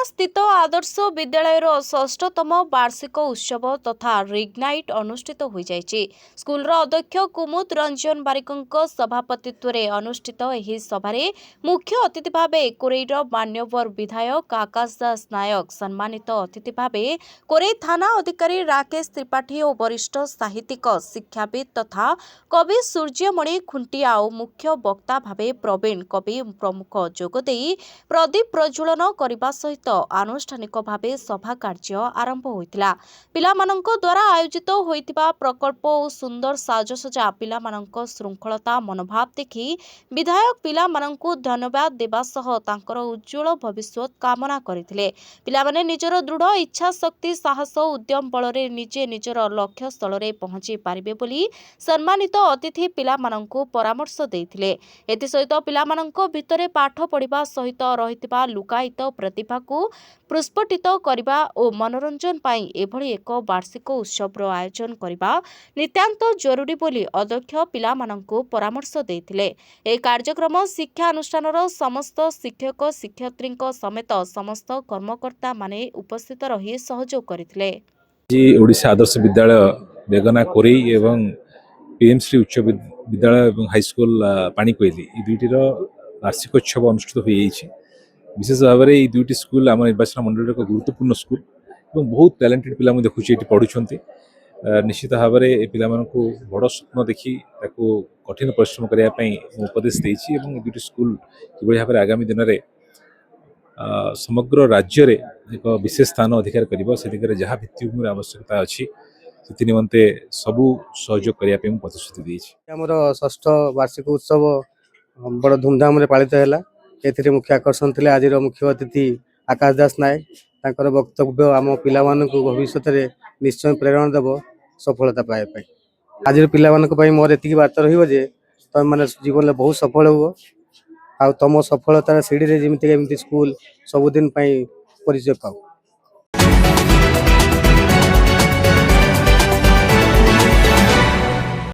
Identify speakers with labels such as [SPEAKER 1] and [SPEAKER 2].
[SPEAKER 1] स्थित आदर्श विद्यालय षष्ठतम वार्षिक उत्सव तथा रिग्नाइट अनुष्ठित हो जाइछि। स्कूल अध्यक्ष कुमुद रंजन बारिकों सभापतित्व में अनुष्ठित एही सभारे मुख्य अतिथि भावे कोरेईर मान्यवर विधायक आकाश दास नायक, सम्मानित अतिथि भावे कोरेई थाना अधिकारी राकेश त्रिपाठी और वरिष्ठ साहित्यिक, शिक्षाविद तथा कवि सूर्यमणि खुंटिया और मुख्य वक्ता भावे प्रवीण कवि प्रमुख जोगदे प्रदीप प्रज्वलन करने सहित आनुष्ठानिक भावे सभा कार्य आरंभ होइतिला। पिलामानंको द्वारा आयोजित होइतिबा प्रकल्प और सुंदर साजसजा पिलामानंको श्रृंखलता मनोभाव देखि विधायक पिलामानंको धन्यवाद देबा सह तांकर उज्जवल भविष्य कामना करथिले। पिलामाने निजर दृढ़ इच्छा शक्ति, साहस और उद्यम बलरे निजे निजर लक्ष्य स्थल रे पहुंची पारिबे बोली सम्मानित अतिथि पिलामानंको परामर्श देथिले। एथि सहित पिलामानंको भितरे पाठ पढ़िबा सहित रहितिबा लुकायित प्रतिभा को प्रस्फुटित करने और मनोरंजन पाई एभली एक वार्षिक उत्सव आयोजन करने नितांत जरूरी बोली अध्यक्ष पिलामानंको परामर्श देथिले। ए कार्यक्रम शिक्षा अनुष्ठानर समस्त शिक्षक शिक्षयित्री समेत समस्त कर्मकर्ता माने उपस्थित रही सहयोग करथिले।
[SPEAKER 2] ओडिशा आदर्श विद्यालय बेगना कोरेई एवं पीएमश्री उच्च विद्यालय एवं हाईस्कूल पाणीकोइली दुईटर वार्षिक उत्सव अनुष्ठित हो। विशेष भाव में ये दुईटी स्कूल आम निर्वाचन मंडल एक गुरुत्वपूर्ण स्कूल और बहुत टैलेंटेड पिला देखुँ ये पढ़ुंट। निश्चित भाव में पिला बड़ स्वप्न देखी कठिन परिश्रम करने उपदेश देती। दुईटी स्कूल कि भाव में आगामी दिन में समग्र राज्य में एक विशेष स्थान अधिकार कर जहाँ भित्तिभूमि आवश्यकता अच्छी से निमंते सबू सहयोग करने प्रतिश्रुति देती।
[SPEAKER 3] षष्ठ वार्षिक उत्सव बड़ धूमधाम पालित है। एथिरे मुख्य आकर्षण थे आज मुख्य अतिथि आकाश दास नायक। तांकर वक्तव्य आम पिला भविष्य में निश्चय प्रेरणा देव सफलता पाए। आज पिला मोर एति बार्ता रे तुम मैंने जीवन में बहुत सफल हो आ तुम सफलतार सीढ़ी जमी स्कूल सबुदिन परिचय पाओ।